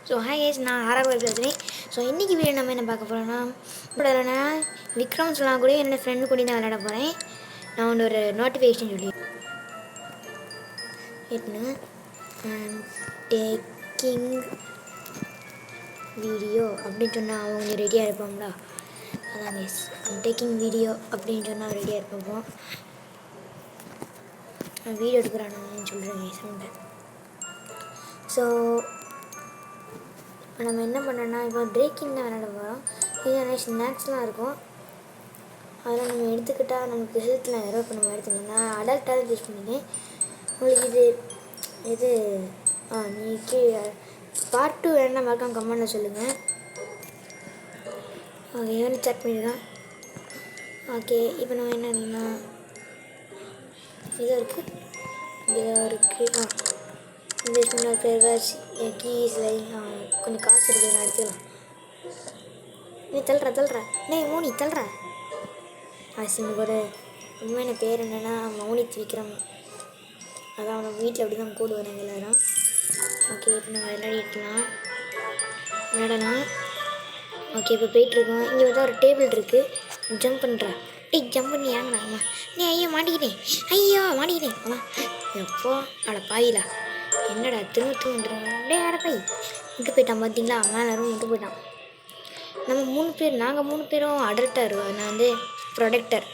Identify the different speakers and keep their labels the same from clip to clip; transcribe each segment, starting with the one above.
Speaker 1: So hi guys, நான் ஆறாவது பேசுகிறேன். ஸோ இன்றைக்கி வீடியோ நம்ம என்ன பார்க்க போகிறோன்னா, இப்போ விக்ரம் சொன்னால் கூட என்னோடய ஃப்ரெண்டு கூட தான் விளையாட போகிறேன். நான் வந்து ஒரு நோட்டிஃபிகேஷன் சொல்லி டேக்கிங் வீடியோ அப்படின்னு சொன்னால் அவங்க ரெடியாக இருப்போம்ல. அதான் கேஸ், டேக்கிங் வீடியோ அப்படின்னு சொன்னால் ரெடியாக இருப்போம். நான் வீடியோ எடுக்கிறானு சொல்கிறேன் கேஸ் உண்டு. ஸோ இப்போ நம்ம என்ன பண்ணுறோன்னா, இப்போ பிரேக்கிங் தான் விளையாட போகிறோம். இது நிறைய ஸ்நாக்ஸ்லாம் இருக்கும், அதெல்லாம் நம்ம எடுத்துக்கிட்டால் நமக்கு ஹெல்த்தில் யாரோ இப்போ நம்ம எடுத்துக்கலாம். நான் அடல்ட்டாக யூஸ் பண்ணிட்டேன். உங்களுக்கு இது நீங்கள் பார்ட் 2 வேணால் மறக்காம கமெண்ட்டில் சொல்லுங்கள். ஓகே, வந்து செக் பண்ணிடலாம். ஓகே, இப்போ நம்ம என்னன்னா இதோ இருக்குது இந்த ஃபேவர்ஸ் கீஸில் கொஞ்சம் காசு இருக்குது, நான் எடுத்துக்கலாம். நீ தள்ளுற மௌனி தள்ளுற. கூட உண்மையான பேர் என்னென்னா மௌனித் விக்ரம். அதான் அவனை வீட்டில் அப்படி தான் கூடுவாங்க எல்லோரும். ஓகே, இப்போ நம்ம விளையாடலாம். ஓகே, இப்போ போயிட்டுருக்கோம். இங்கே வந்து ஒரு டேபிள் இருக்குது. ஜம்ப் பண்ணுறேன். ஜம்ப் பண்ணி ஏங்கண்ணா நீ ஐயோ மாட்டிக்கிட்டேன் அம்மா எப்போ அட பாயிலா என்னடா திரும்ப வந்துடுவோம். அடப்பாய் விட்டு போயிட்டான் பார்த்தீங்களா, மேலே விட்டு போயிட்டான். நாங்கள் 3 பேரும் அடல்ட்டாக இருக்கோம். நான் வந்து ப்ரொடக்டர்.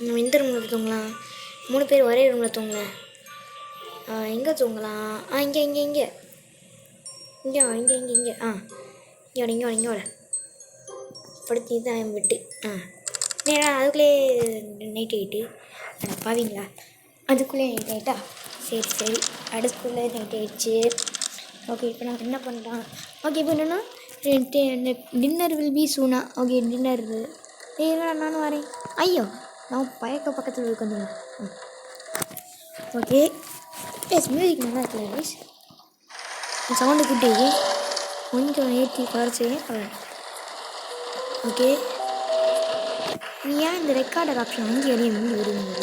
Speaker 1: நம்ம எந்த ரூமில் தூங்கலாம்? 3 பேர் ஒரே ரூமில் தூங்கலாம். எங்கே தூங்கலாம்? இங்கே இங்கே வர படுத்தி தான் விட்டு. நேரா அதுக்குள்ளே நைட் ஆகிட்டு. பாவீங்களா, அதுக்குள்ளே நைட் ஆகிட்டா? சரி அதுக்குள்ளே நைட் ஆகிடுச்சு. ஓகே, இப்போ நான் என்ன பண்ணுறேன்? ஓகே, இப்போ என்னென்னா டின்னர் வில் பி சூனா. ஓகே, டின்னர் நானும் வரேன். ஐயோ, நான் பக்கத்தில் உட்காந்துருவேன். ஓகே, எஸ் மியூசிக் நல்லா இருக்குல்ல கைஸ். சவுண்டு கூட்டி கொஞ்சம் ஏற்றி குறைச்சி. ஓகே, நீ ஏன் இந்த ரெக்கார்டர் ஆப்ஷன் அங்கே எடையே வந்து விடுவீங்க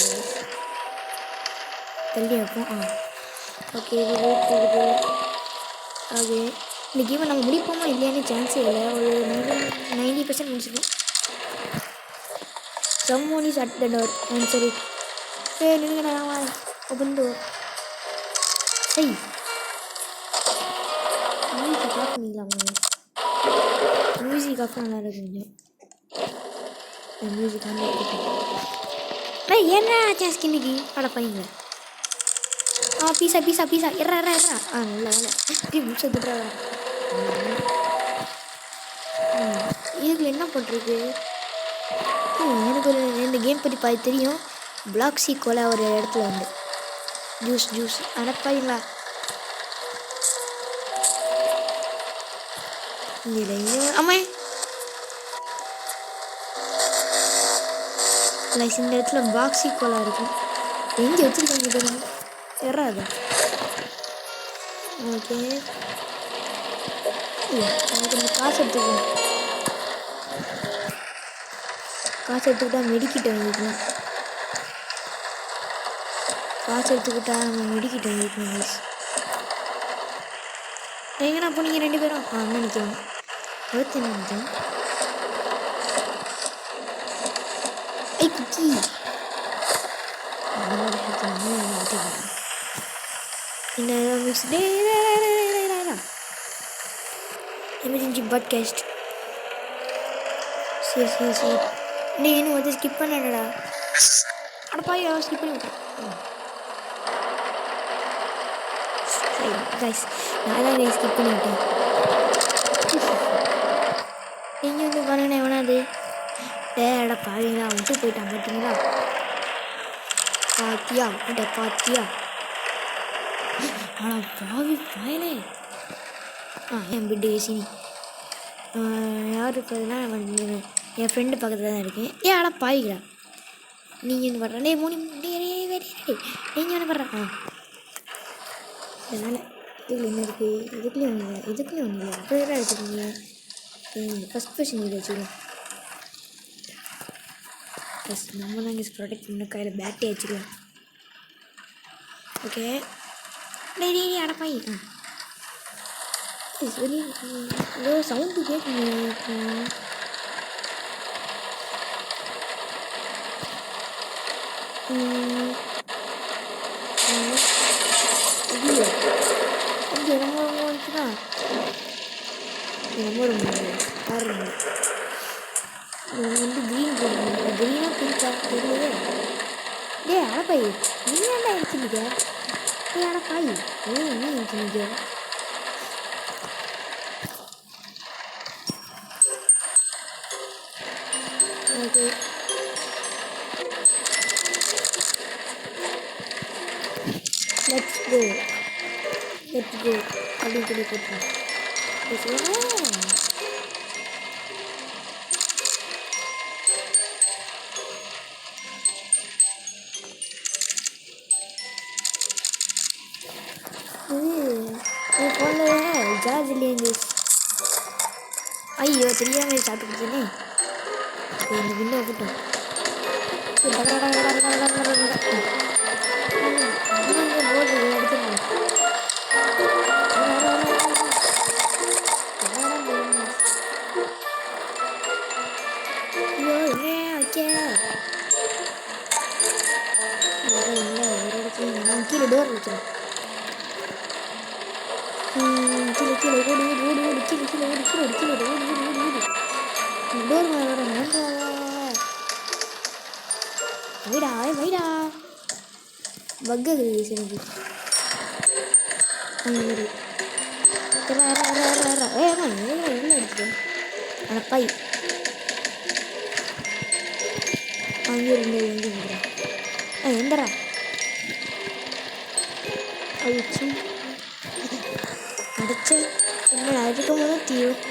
Speaker 1: தள்ளி வைப்போம். ஓகே, போகுது. ஓகே, இந்த கேமை நம்ம முடிப்போமா இல்லையானே சான்ஸே இல்லை. ஒரு 90% முடிச்சிருக்கோம். someone is at the door. சரி நில்லுங்க, நான் ஓப்பன் டோர். மியூசிக் ஆஃப் பண்ணிக்கலாமா? மியூசிக் ஆஃப் நல்லா இருக்குங்க. மியூசிக் ஆன் என்ன ஆச்சா ஸ்கின்னுக்கு அட பையங்க. பீஸா எறா நல்ல முடிச்சதுட்றா. இதுக்கு என்ன பண்ணுறது? எனக்கு இந்த கேம் பற்றி பாதி தெரியும். பிளாக்ஸி கோலா ஒரு இடத்துல வந்து ஜூஸ் அடப்பாங்களா. அம்மா இந்த இடத்துல பாக்ஸி கோலா இருக்கும். எங்கே வச்சுருக்காங்க தெரியும் எறாது. ஓகே, கொஞ்சம் காசு எடுத்துக்கிட்டா மெடிக்கிட்ட வாங்கிக்கணும். நம்ம மெடிக்கிட்ட வாங்கிக்கணும். எங்கண்ணா போனீங்க 2 பேரும்? நினைக்கிறோம் 29 நினைக்கிறேன். Cookie emergency podcast. சரி நீ இன்னும் வந்து ஸ்கிப் பண்ணடா. அடப்பாய், ஸ்கிப் பண்ணி விட்டேன். சரி கைஸ், நான் தான் ஸ்கிப் பண்ணி விட்டேன். நீங்கள் வந்து பாருங்கண்ணா எவனாது பாவீங்களா விட்டு போயிட்டான் பார்த்தீங்களா? பாத்தியா ஆனால் பாவி பாயலே. என் பிட்டு ஏசி யார் இருக்கிறதுனா என் ஃப்ரெண்டு பக்கத்தில் தான் இருக்கேன். ஆனால் பாவிங்களா நீங்கள் என்ன பண்ணுறேன்? மூணு நீங்கள் என்ன பண்ணுறேன்? அதனால் இதுக்குள்ள என்ன இருக்குது? இதுக்குள்ளேயும் ஒன்றும் இல்லை. அப்போ எதாவது எடுத்துக்கோங்க. ஃபஸ்ட் பர்சன் இது வச்சுக்கலாம். ப்ளஸ் நம்ம தான் இங்கே ப்ரொடெக்ட் பண்ண கையில் பேட்டே வச்சுக்கலாம். ஓகே, டேய் டேய் அடப்பாய் வெளியே ஏதோ சவுண்டு கேட்குங்க இங்கே ரொம்ப ரொம்ப வந்துச்சுன்னா ரொம்ப ரொம்ப பாருங்க வந்து க்ரீன் போடுங்க க்ரீனாக பிரிக்கா தெரியலையே டே அடப்பாய் நீ ஏன்டா எடுத்துருக்க டே அடப்பாய் என்ன எடுத்துருக்க ஓகே லெட்ஸ் கோ அப்படின்னு சொல்லி போட்டுருவோம் என் ஃபோனில் சார்ஜ் இல்லையே ஐயோ தெரியாமல் சாப்பிட்டு கொடுத்தேனே இந்த விண்டோ போட்டோம் போர்டு எடுத்துருவோம் ஐயோ என்ன ஓகே இல்லை ஒரு இடத்துல நான் கீழே டோர் வச்சுருவேன் கீழே ஓடு கீழே ஓடு டோர் மேலே வர வைடா பக்கு எனக்கு எவ்வளோ அடிச்சுட்டேன் ஆனால் பை அங்கே இருந்து எங்கே வந்துடுறேன் எந்தரா அழிச்சு அடிச்சேன் என்ன அதுக்கும் போது தீரும்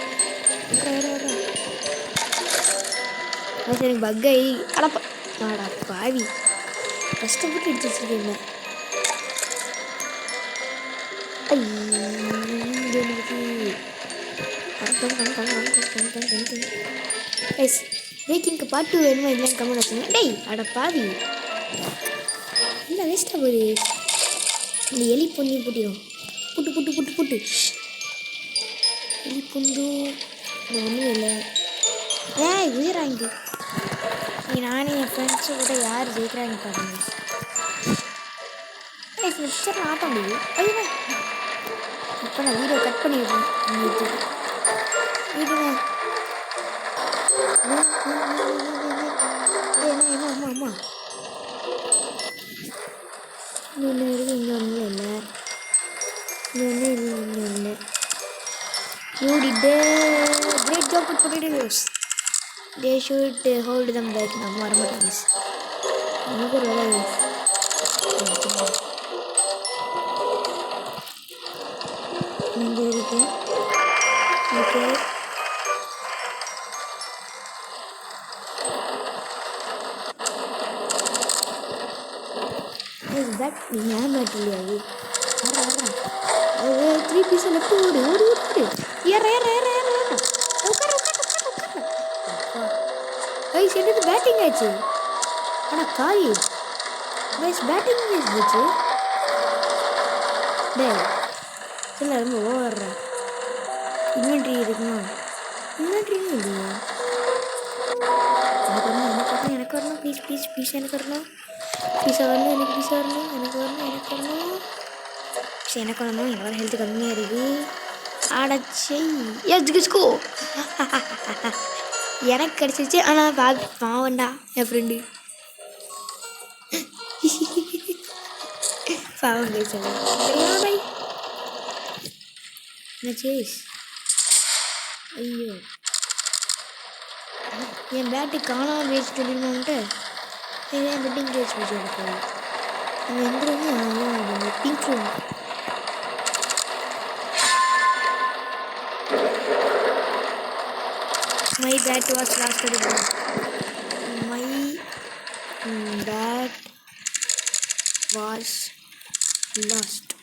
Speaker 1: எனக்கு பக்கை அடப்பா ஆடா பாவி கஷ்டப்பட்டு எடுத்து வச்சுருக்கேன் பிரேக்கிங்க்கு பாட்டு வேணுமா இல்லைன்னு கமெண்ட் வச்சுங்க டேய் அட பாவி இல்லை வேஸ்ட்டாக போகுது இந்த எலி பொண்ணி போட்டிடும் புட்டு எலி புண்டு ஒன்றும் இல்லை உயிராங்க நீ நானே என் ஃப்ரெண்ட்ஸு கூட யார் ஜெயிக்கிறாங்க பாருங்க மிக்சர் ஆட்ட முடியுது ஐயோ இப்போ நான் வீடியோ கட் பண்ணிடுறேன் வீடியோ என்ன அம்மா இன்னொன்று இருக்குது இங்கே ஒன்றும் இல்லை இன்னொன்று இல்லை You did the great job with potatoes. They should hold them back. நம்ம வர மாட்டேங்குது நமக்கு ஒரு வேலை இங்கே இருக்கு ஓகே தட் ஏன் பேட் இல்லையா அது 3 பீஸ் லெஃப்ட் ஓடு ஏற கைஸ் என்னது பேட்டிங் ஆச்சு ஆனால் காய் கைஸ் பேட்டிங் போச்சு டே இல்லை ரொம்ப ஓவர்றா இன்வென்ட்ரி இருக்கணும் இன்வென்ட்ரியும் இல்லையா எனக்கு வரணும் ப்ளீஸ் எனக்கு வரணும் பீஸா வரணும் எனக்கு வரணும் என்னோட ஹெல்த் கம்மியாக இருக்குது அடைச்சி எஸ்கோ எனக்கு கிடச்சிருச்சு ஆனால் பாவண்டா என் ஃப்ரெண்டு பாவம் பை சேஸ் ஐயோ என் பேட்டு காணாமல் வேஸ்ட் சொல்லிடுமான்ட்டு என் பெட்டிங் கேஸ் வச்சு எடுப்போம் அங்கே எந்த room pink room My bat was lost.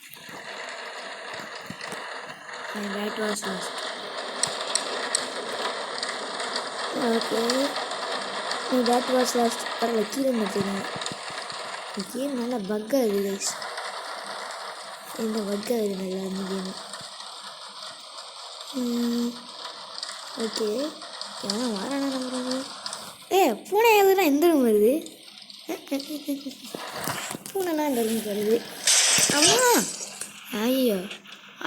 Speaker 1: My bat was lost. Okay. My bat was lost. பரவாயில்ல கீழே நிறுத்துங்க கேம் நல்லா பக்காக இருக்குது கைஸ் இந்த வர்க் ஆகுது நல்லா இந்த கேமு. ஓகே எவனா வாரானா நம்புறாங்க. பூனை எதுனா எந்த ரூம் வருது? பூனைலாம் இந்த ரூம் வருது. அம்மா ஐயோ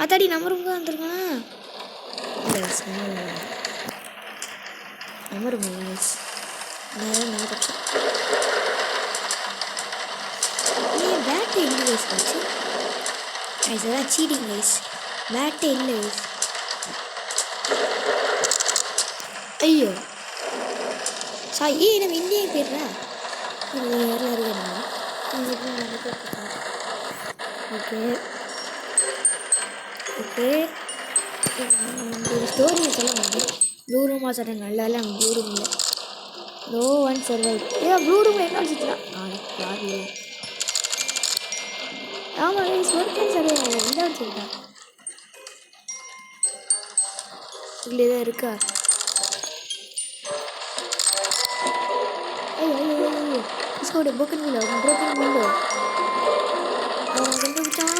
Speaker 1: அதாடி நம்ம ரூம் தான் வந்துருக்கானா? நம்ம ரூம் நேரம் கட்சம் பேட்டு எங்கே கைஸ் ஆச்சு? கைஸ் அதான் சீட்டிங் கைஸ். பேட்டே இல்லை கைஸ். ஐயோ நம்ம இந்தியா போயிடுறா. இல்லை யாரெல்லாம் இருக்கா? ஓகே ஓகே ஒரு ஸ்டோரியை சொல்ல மாட்டேன். ப்ளூ ரூமாக சொல்கிறேன். நல்லா இல்லை ப்ளூ ரூம் இல்லை. No one survive. ப்ளூ ரூமில் என்ன வச்சுக்கலாம்? பாருங்க. ஆமாம் ஒருத்தன் சர்வைவ் ஆகலை. என்ன வச்சுக்கிட்டான்? இல்லை தான் இருக்கா? Discord broken window. அவன் கண்டுபிடிச்சான்.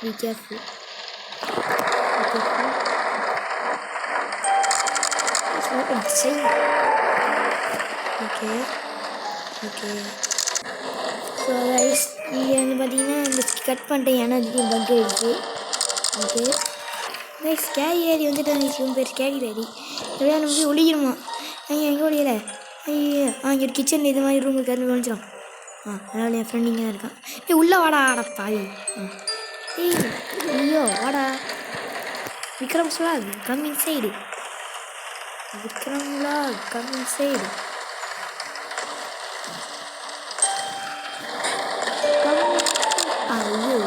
Speaker 1: Be careful. It's not insane. Okay. So guys, இங்கே வந்து பார்த்தீங்கன்னா இந்த கட் பண்ணிட்டேன். ஏன்னா அதுலேயும் பங்க் ஆகிடுச்சு. ஓகே கைஸ் கேரி ஏறி வந்துட்டாங்க. இவன் பேர் கேரி ஏறி எப்படியா நம்ம ஒழிக்கணுமா? எங்கே ஒழியலை? ஐயோ இங்கே ஒரு கிச்சன் இது மாதிரி ரூம் இருக்காது ஒழிச்சிடும். அதனால் என் ஃப்ரெண்ட் இங்கே தான் இருக்கான். உள்ளே வாடா பாவி. ஐயோ வாடா Vikram vlog come inside. Vikram vlog come inside. ஐயோ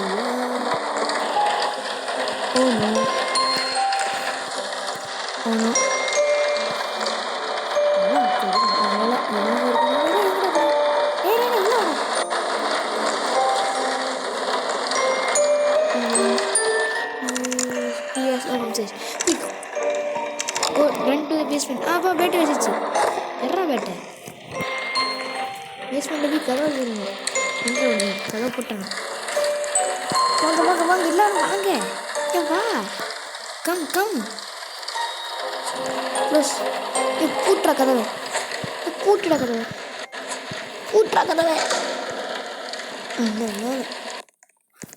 Speaker 1: oh no run to the basement. அப்பா பேட்டை வச்சிச்சு. எறா பேட்டை பேஸ்மெண்ட்டில் போய் கதவை போடணும். எங்கே ஒன்று கதவை போட்டாங்க. வாங்க எல்லாரும் வாங்க. வா கம் க்ளோஸ். பூட்டுற கதவை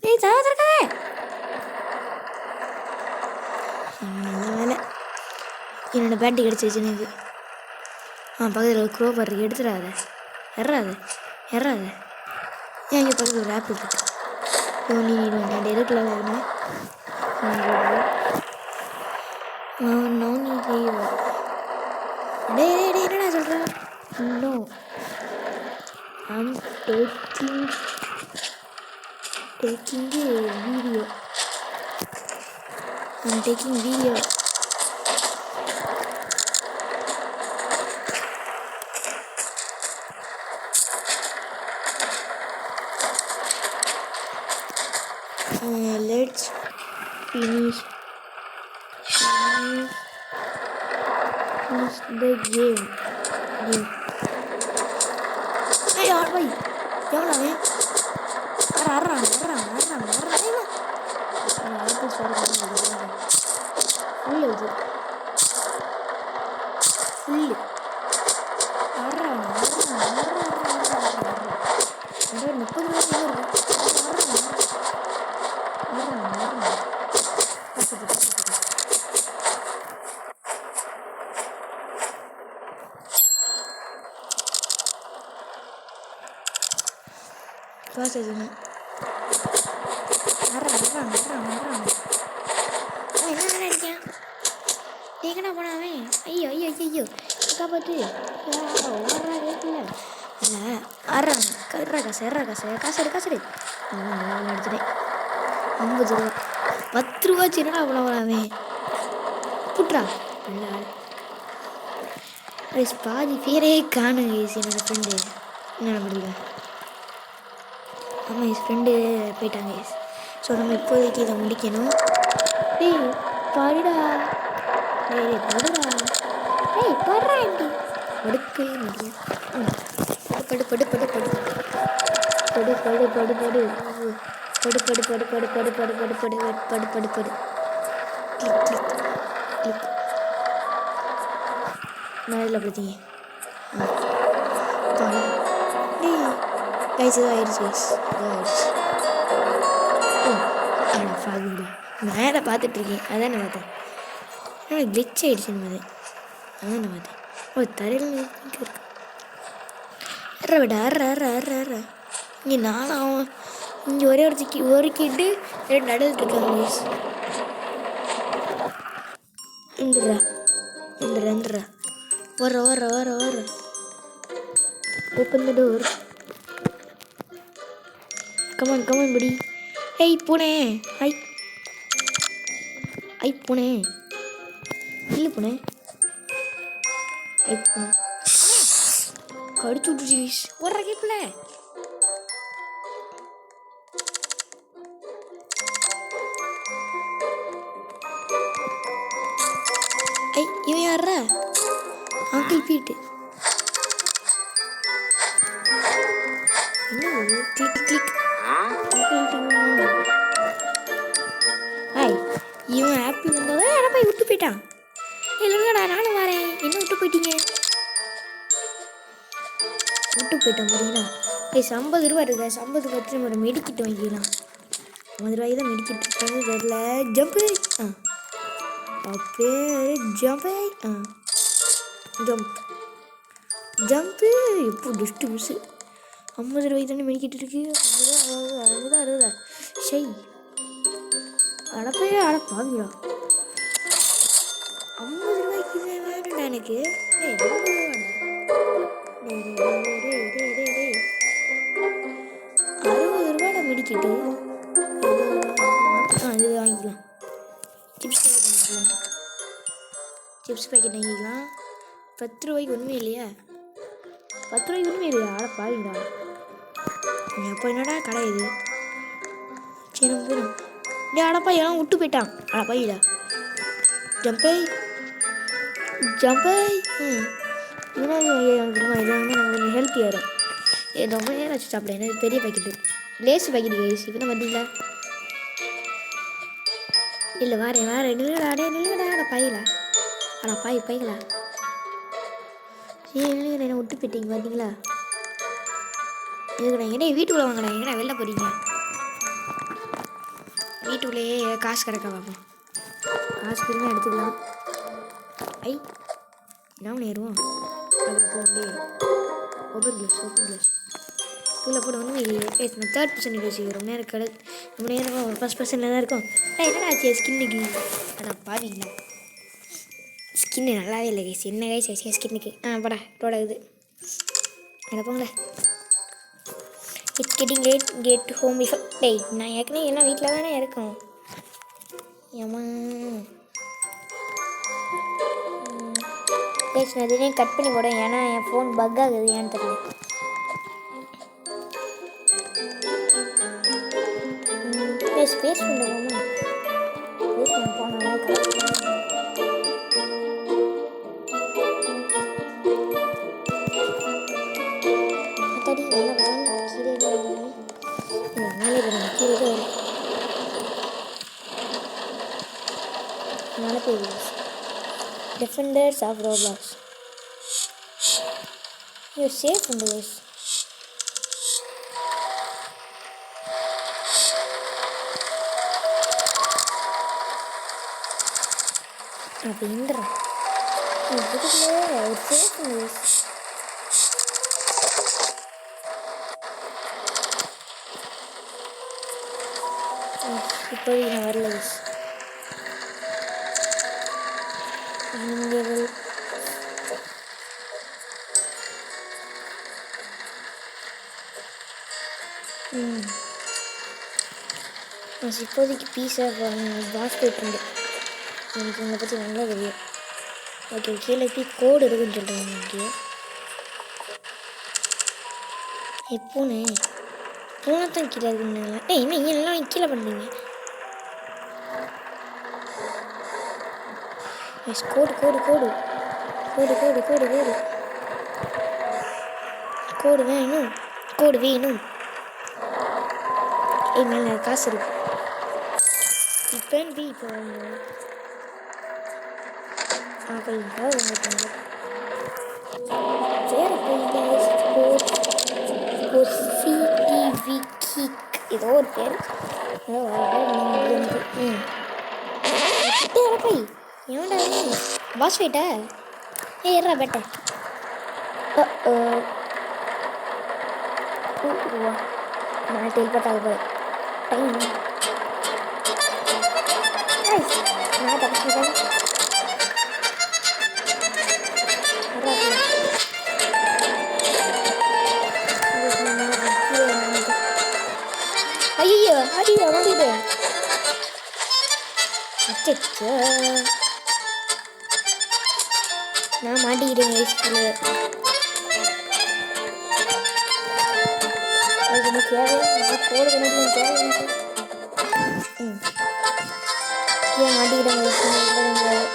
Speaker 1: ஏய் தவ திறக்காதே. வேலை என்னோட பேட்டி கிடச்சிச்சு எனக்கு. பக்கத்தில் ஒரு க்ரோபர் இருக்கு. எடுத்துடாத எறாத. ஏன் இங்கே பக்கத்தில் ஒரு ஆப்பிள் இருக்கு. நீ எடுக்கல வேறு என்னடா சொல்கிறேன்? No I'm taking video. Let's finish the game. Hey yaar bhai kya bana hai? Arra full எங்கடா போனாவே? ஐயோ காப்பாற்று. ஓடுறா கேட்கல. இல்லை அறாங்க காசு எடு. எடுத்துட்டேன் 50 ரூபா 10 ரூபாச்சு. என்னடா பண்ண போனாவே? புட்றா இல்லை பாதி பேரே காணுங்க. என்னோட ஃப்ரெண்டு என்ன முடியல. ஆமாம் என் ஃப்ரெண்டு போயிட்டாங்க. ஸோ நம்ம இப்போதைக்கு இதை முடிக்கணும். படுடா படுக்கவே முடியும். படு படு படு படு படு படு படு படு படு படு படு படு படு படு படு படு கிளிக் கிளிக் கிளிக். நான் இதில் படுத்தீங்க கைஸ் ஏதோ ஆயிடுச்சு கைஸ் ஏதோ ஆயிடுச்சு. ஓ ஆனால் பாருங்களா மேலே பார்த்துட்ருக்கேன் அதான் நான் பார்த்தேன். ஆனால் கிளிச் ஆகிடுச்சுன்னு பார்த்தேன் அதான் நான் பார்த்தேன். ஓ தரையில் இருக்கு விட இங்கே நானும் இங்கே ஒரே ஒரு கிட்டு ரெண்டு நடுவில் இருக்காங்க கைஸ். வந்துடுறா வர ஓப்பன் த டோர். கமான் படி. ஏய் பூனே ஐ பூனே இல்லை பூனே ஐ பூனே கடிச்சு விட்டுச்சு கைஸ். ஓடுற கேப்பில் ஐ இவன் யாரா அங்கிள் பீட்டு. என்ன கிளிக் கிளிக் ஹாய் இவன் ஹாப்பி வந்ததா ஆனால் போய் விட்டு போயிட்டான். இல்லைங்கடா நானும் வரேன். என்ன விட்டு போயிட்டீங்க? விட்டு போயிட்டான் பார்த்தீங்களா கைஸ். 50 ரூபா இருக்கு. 50 பற்றி நம்ம மெடிக்கிட்டு வாங்கிக்கலாம். 50 ரூபாய்க்கு தான் மெடிக்கிட்டு இருக்காங்க. தெரியல ஜம்பு பேர் ஜம்பு ஜம்பு எப்போ டிஸ்ட்டு மிஸ்ஸு. 50 ரூபாய்க்கு தானே மெடிக்கிட்டு இருக்கு. 50 60 ஷை அடப்பையா அடப்பாங்களா 50 ரூபாய்க்கு வேணும்டா எனக்கு. 60 ரூபாடா மெடிக்கிட்டு. இது வாங்கிக்கலாம். சிப்ஸ் பேக்கெட் வாங்கிக்கலாம். 10 ரூபாய்க்கு ஒன்றுமே இல்லையா? 10 ரூபாய்க்கு ஒன்றுமே இல்லையா? ஆட பாருங்கடா. எப்போ என்னடா கடை இது? சரி போயிடும். டே அடப்பா எல்லாம் விட்டு போயிட்டான். அடப்பாயிடா ஜம்பை இதெல்லாம் இது வந்து நம்ம கொஞ்சம் ஹெல்த்தி ஆயிடும். ரொம்ப நேரம் வச்சு சாப்பிட. எனக்கு பெரிய பேக்கெட்டு லேஸ் பேக்கெட் கைஸ். இப்போ தான் வந்தீங்களா? இல்லை வரேன் நில்லுடா பையலா பைகளா இல்லைங்க என்ன விட்டு போயிட்டீங்க பார்த்தீங்களா? இதுக்கடா எங்கடா வீட்டுக்குள்ளே வாங்கடா. எங்கடா வெளில போகிறீங்க? வீட்டுக்குள்ளேயே காசு கிடக்க பார்ப்போம். காசு திரும்ப எடுத்துக்கலாம். ஐ என்ன ஏறுவோம் அதுக்கு போகே. ஓப்பன் கிளாஸ் இதில் போட ஒன்றுமே இல்லையே. நான் 3rd பர்சன் யோசிக்கிறேன். ரொம்ப நேரம் ஃபஸ்ட் பர்சனில் தான் இருக்கும். என்னடா ஆச்சு ஸ்கின்னுக்கு? ஆனால் பாருங்களா ஸ்கின்னு நல்லாவே இல்லை கைஸ். என்ன கைஸ் ஆச்சு ஸ்கின்னுக்கு? படா ரோட இது என்ன போங்களேன். It's getting late get home before. டேய் நான் ஏற்கனவே எல்லாம் வீட்டில் தானே இருக்கோம். ஏமா கைஸ் நான் திடீர்னு கட் பண்ணி போடுறேன். ஏன்னா என் ஃபோன் பக் ஆகுது. ஏன்னு தெரியல. ஸ்பேஸ் பண்ணுவோமா? ஸ்பேஸ் பண்ண போனால் அத்தாடி என்ன வரணும் கீழே மேலே போகணும். கீழே தான் வரும். மழை பெய்யுது. Defenders of Roblox you safe இந்த கைஸ். அப்படின்றா ஒரு சேஃப் கைஸ். இப்போது நான் வரல கைஸ். இப்போதைக்கு பீஸா பாஸ் போயிட்டு எனக்கு இதை பற்றி நல்லா தெரியும். ஓகே கீழே கோடு இருக்குன்னு சொல்கிறாங்க. இங்கே எப்போன்னு பூனை தான் கீழே இருக்குன்னு. என்ன எல்லாம் கீழே பண்ணுறீங்க? கோடு கோடு கோடு கோடு கோடு கோடு கோடு கோடு வேணும் கோடு வேணும். மேலே காசு இருக்கு இப்போ இப்போ அப்போ இப்போ உங்களுக்கு வேறு சிடிவி கிக் ஏதோ ஒரு பேர் ஏதோ எனக்கு போய் ஏன்டா பாஸ் வெயிட்டா ஏறா பெட்ட நான் டெல்பட்டாக போகிறேன் டைம் நான் தப்பிச்சிட்டேன் ஐயோ அடியா வண்டிடு அச்சோ நான் மாட்டிக்கிட்டேன் ஸ்கூலு அது எனக்கு தேவை நான் போடுறது எனக்கு தேவை ஏன் மாட்டிக்கிட்டேன்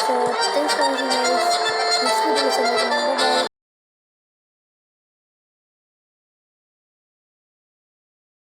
Speaker 1: So thanks for watching guys. Next video is